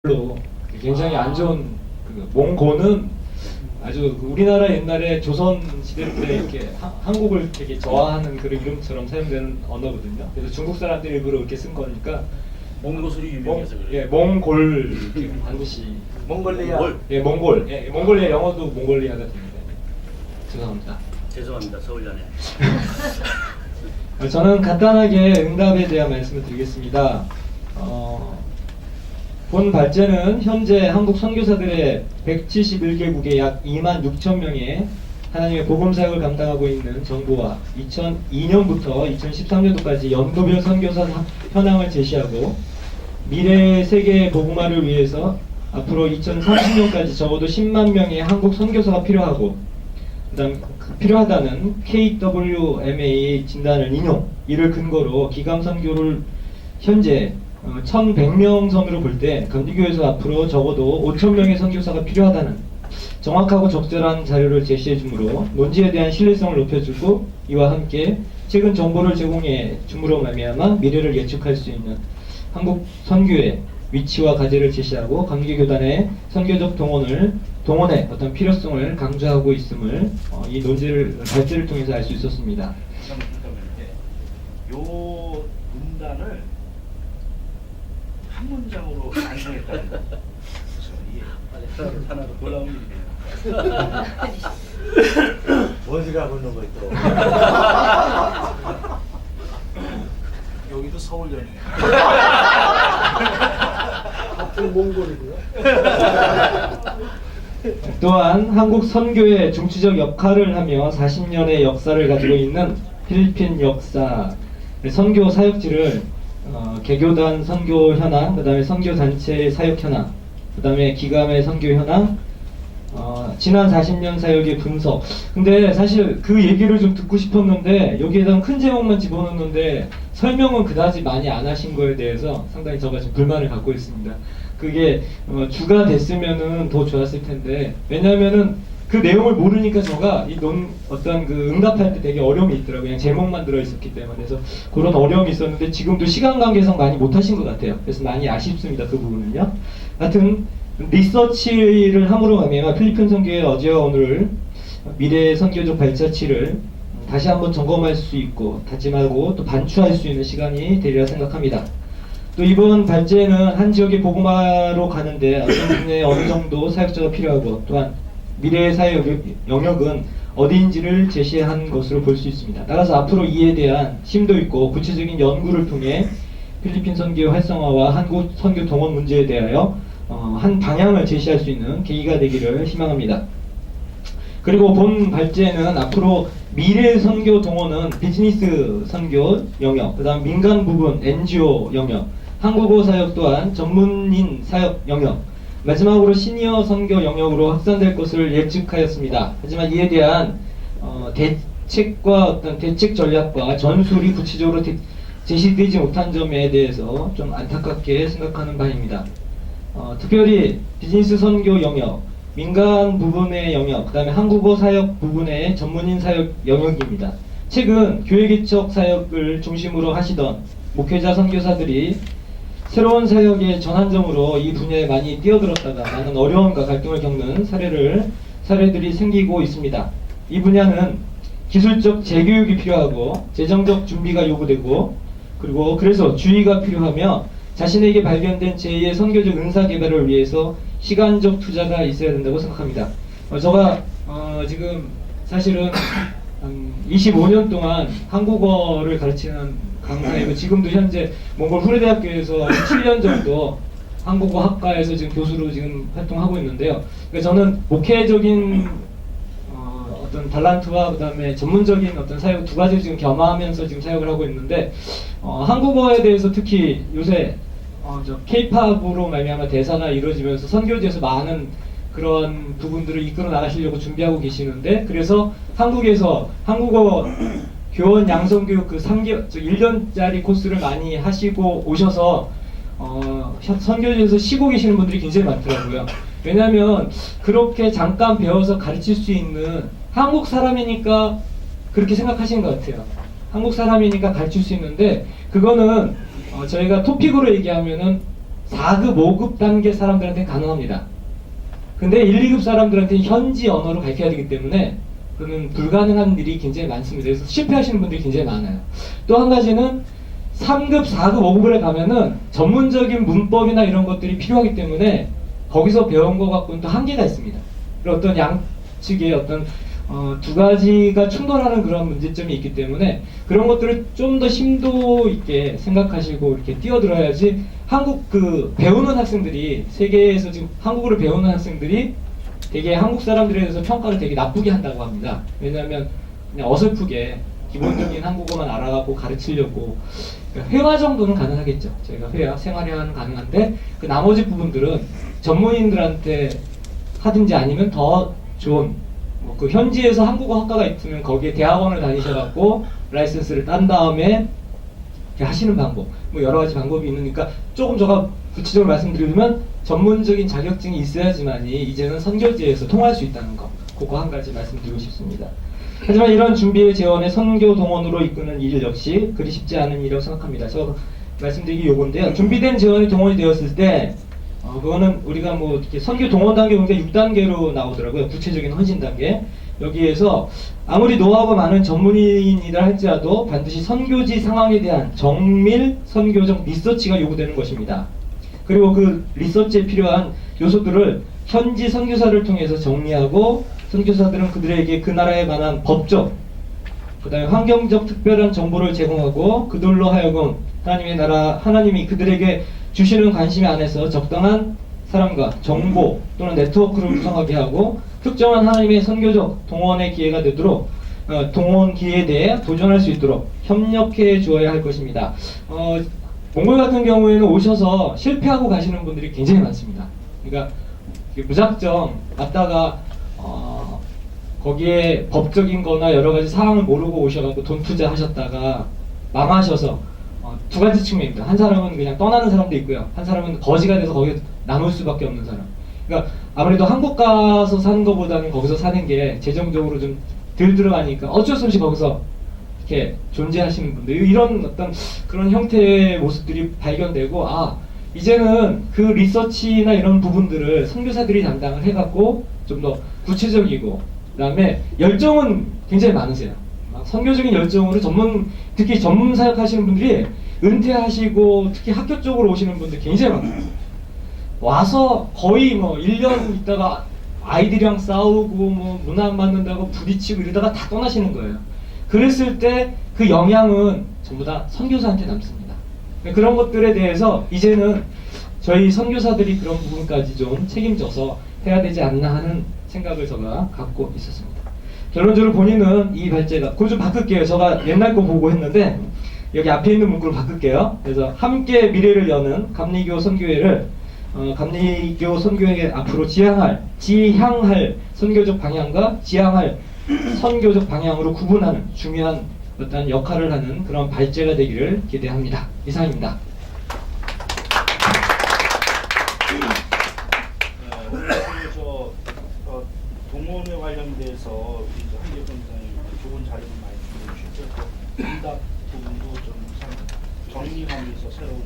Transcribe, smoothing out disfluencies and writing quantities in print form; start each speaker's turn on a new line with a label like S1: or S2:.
S1: 로 굉장히 안 좋은 그 몽고는 아주 우리나라 옛날에 조선 시대 때 이렇게 한국을 되게 저하하는 그런 이름처럼 사용되는 언어거든요. 그래서 중국 사람들이 일부러 이렇게 쓴 거니까
S2: 몽고술이 유명해서 그래요.
S1: 예, 몽골 이렇게 반드시
S3: 몽골리아.
S1: 예, 몽골. 예, 몽골리아 영어도 몽골리아가 됩니다. 죄송합니다.
S2: 죄송합니다. 서울연애.
S1: 저는 간단하게 응답에 대한 말씀을 드리겠습니다. 본 발제는 현재 한국 선교사들의 171개국의 약 2만 6천 명의 하나님의 복음 사역을 감당하고 있는 정부와 2002년부터 2013년도까지 연도별 선교사 현황을 제시하고 미래의 세계 복음화를 위해서 앞으로 2030년까지 적어도 10만 명의 한국 선교사가 필요하고 그다음 필요하다는 KWMA 진단을 인용, 이를 근거로 기감 선교를 현재 1100명 선으로 볼 때 감리교에서 앞으로 적어도 5000명의 선교사가 필요하다는 정확하고 적절한 자료를 제시해 주므로 논지에 대한 신뢰성을 높여주고, 이와 함께 최근 정보를 제공해 줌으로 말미암아 미래를 예측할 수 있는 한국 선교의 위치와 과제를 제시하고 감리교단의 선교적 동원의 어떤 필요성을 강조하고 있음을 이 논지를 발제를 통해서 알 수 있었습니다.
S3: 요 문단을 한 문장으로 완성했다는 거.
S2: 하나로 놀라운 일이네요.
S3: 원수가 붙는 거 또. 여기도 서울연예.
S4: 같은 몽골이고요.
S1: 또한 한국 선교의 중추적 역할을 하며 40년의 역사를 가지고 있는 필리핀 역사 선교 사역지를 개교단 선교 현황, 그 다음에 선교 단체의 사역 현황, 그 다음에 기감의 선교 현황, 지난 40년 사역의 분석. 근데 사실 그 얘기를 좀 듣고 싶었는데 여기에다 큰 제목만 집어넣는데 설명은 그다지 많이 안 하신 거에 대해서 상당히 제가 좀 불만을 갖고 있습니다. 그게 주가 됐으면은 더 좋았을 텐데, 왜냐면은 그 내용을 모르니까 제가 어떤 그 응답할 때 되게 어려움이 있더라고요. 그냥 제목만 들어있었기 때문에. 그래서 그런 어려움이 있었는데 지금도 시간 관계상 많이 못하신 것 같아요. 그래서 많이 아쉽습니다. 그 부분은요. 하여튼 리서치를 함으로 말미암아 필리핀 선교의 어제와 오늘 미래의 선교적 발자취를 다시 한번 점검할 수 있고 다짐하고 또 반추할 수 있는 시간이 되리라 생각합니다. 또 이번 발제는 한 지역의 복음화로 가는데 어떤 분야에 어느 정도 사역자가 필요하고, 또한 미래의 사역 영역은 어디인지를 제시한 것으로 볼 수 있습니다. 따라서 앞으로 이에 대한 심도 있고 구체적인 연구를 통해 필리핀 선교 활성화와 한국 선교 동원 문제에 대하여 한 방향을 제시할 수 있는 계기가 되기를 희망합니다. 그리고 본 발제는 앞으로 미래 선교 동원은 비즈니스 선교 영역, 그 다음 민간 부분 NGO 영역, 한국어 사역 또한 전문인 사역 영역, 마지막으로 시니어 선교 영역으로 확산될 것을 예측하였습니다. 하지만 이에 대한 대책과 어떤 대책 전략과 전술이 구체적으로 제시되지 못한 점에 대해서 좀 안타깝게 생각하는 바입니다. 특별히 비즈니스 선교 영역, 민간 부분의 영역, 그 다음에 한국어 사역 부분의 전문인 사역 영역입니다. 최근 교회 개척 사역을 중심으로 하시던 목회자 선교사들이 새로운 사역의 전환점으로 이 분야에 많이 뛰어들었다가 많은 어려움과 갈등을 겪는 사례들이 생기고 있습니다. 이 분야는 기술적 재교육이 필요하고 재정적 준비가 요구되고, 그리고 그래서 주의가 필요하며 자신에게 발견된 제2의 선교적 은사 개발을 위해서 시간적 투자가 있어야 된다고 생각합니다. 제가 지금 사실은 25년 동안 한국어를 가르치는 강사이고, 지금도 현재 몽골 후레대학교에서 7년 정도 한국어 학과에서 지금 교수로 지금 활동하고 있는데요. 그러니까 저는 목회적인 어떤 달란트와 그다음에 전문적인 어떤 사역 두 가지를 지금 겸하면서 지금 사역을 하고 있는데, 한국어에 대해서 특히 요새 K-팝으로 말미암아 대사가 이루어지면서 선교지에서 많은 그런 부분들을 이끌어 나가시려고 준비하고 계시는데, 그래서 한국에서 한국어 교원 양성교육 그 1년짜리 코스를 많이 하시고 오셔서 선교지에서 쉬고 계시는 분들이 굉장히 많더라고요. 왜냐하면 그렇게 잠깐 배워서 가르칠 수 있는, 한국 사람이니까 그렇게 생각하시는 것 같아요. 한국 사람이니까 가르칠 수 있는데, 그거는 저희가 토픽으로 얘기하면은 4급, 5급 단계 사람들한테 가능합니다. 근데 1, 2급 사람들한테는 현지 언어로 가르쳐야 되기 때문에 그는 불가능한 일이 굉장히 많습니다. 그래서 실패하시는 분들이 굉장히 많아요. 또 한 가지는 3급, 4급, 5급에 가면은 전문적인 문법이나 이런 것들이 필요하기 때문에 거기서 배운 것 갖고는 또 한계가 있습니다. 그리고 어떤 양측의 어떤 두 가지가 충돌하는 그런 문제점이 있기 때문에 그런 것들을 좀 더 심도 있게 생각하시고 이렇게 뛰어들어야지 한국 그 배우는 학생들이 세계에서 지금 한국어를 배우는 학생들이 되게 한국 사람들에 대해서 평가를 되게 나쁘게 한다고 합니다. 왜냐하면 그냥 어설프게 기본적인 한국어만 알아가고 가르치려고 그러니까 회화 정도는 가능하겠죠. 저희가 회화, 생활회화는 가능한데 그 나머지 부분들은 전문인들한테 하든지 아니면 더 좋은 그 현지에서 한국어 학과가 있으면 거기에 대학원을 다니셔갖고 라이센스를 딴 다음에 이렇게 하시는 방법 뭐 여러 가지 방법이 있으니까 조금 제가 구체적으로 말씀드리면 전문적인 자격증이 있어야지만이 이제는 선교지에서 통할 수 있다는 거 그거 한 가지 말씀드리고 싶습니다. 하지만 이런 준비의 재원에 선교 동원으로 이끄는 일 역시 그리 쉽지 않은 일이라고 생각합니다. 저 말씀드리기 요건데요. 준비된 재원이 동원이 되었을 때 그거는 우리가 뭐 이렇게 선교 동원 단계 보니까 6단계로 나오더라고요. 구체적인 헌신 단계. 여기에서 아무리 노하우가 많은 전문인이라 할지라도 반드시 선교지 상황에 대한 정밀 선교적 리서치가 요구되는 것입니다. 그리고 그 리서치에 필요한 요소들을 현지 선교사를 통해서 정리하고 선교사들은 그들에게 그 나라에 관한 법적, 그 다음에 환경적 특별한 정보를 제공하고 그들로 하여금 하나님의 나라, 하나님이 그들에게 주시는 관심 안에서 적당한 사람과 정보 또는 네트워크를 구성하게 하고 특정한 하나님의 선교적 동원의 기회가 되도록 동원 기회에 대해 도전할 수 있도록 협력해 주어야 할 것입니다. 몽골 같은 경우에는 오셔서 실패하고 가시는 분들이 굉장히 많습니다. 그러니까 무작정 왔다가 거기에 법적인 거나 여러 가지 사항을 모르고 오셔가지고 돈 투자하셨다가 망하셔서 두 가지 측면입니다. 한 사람은 그냥 떠나는 사람도 있고요. 한 사람은 거지가 돼서 거기에 남을 수밖에 없는 사람. 그러니까 아무래도 한국 가서 사는 것보다는 거기서 사는 게 재정적으로 좀 덜 들어가니까 어쩔 수 없이 거기서 이렇게 존재하시는 분들 이런 어떤 그런 형태의 모습들이 발견되고 이제는 그 리서치나 이런 부분들을 선교사들이 담당을 해갖고 좀 더 구체적이고 그다음에 열정은 굉장히 많으세요. 선교적인 열정으로 특히 전문 사역하시는 분들이 은퇴하시고 특히 학교 쪽으로 오시는 분들 굉장히 많아요. 와서 거의 뭐 1년 있다가 아이들이랑 싸우고 뭐 문화 안 맞는다고 부딪히고 이러다가 다 떠나시는 거예요. 그랬을 때 그 영향은 전부 다 선교사한테 남습니다. 그런 것들에 대해서 이제는 저희 선교사들이 그런 부분까지 좀 책임져서 해야 되지 않나 하는 생각을 제가 갖고 있었습니다. 결론적으로 본인은 이 발제가 그걸 좀 바꿀게요. 제가 옛날 거 보고 했는데 여기 앞에 있는 문구를 바꿀게요. 그래서 함께 미래를 여는 감리교 선교회를 감리교 선교회 앞으로 지향할 선교적 방향과 지향할 선교적 방향으로 구분하는 중요한 어떤 역할을 하는 그런 발제가 되기를 기대합니다. 이상입니다.
S3: 동원에 관련돼서 우리 한계 선생님 좋은 자료를 많이 주셨고 응답 부분도 좀 정리하면서 새로운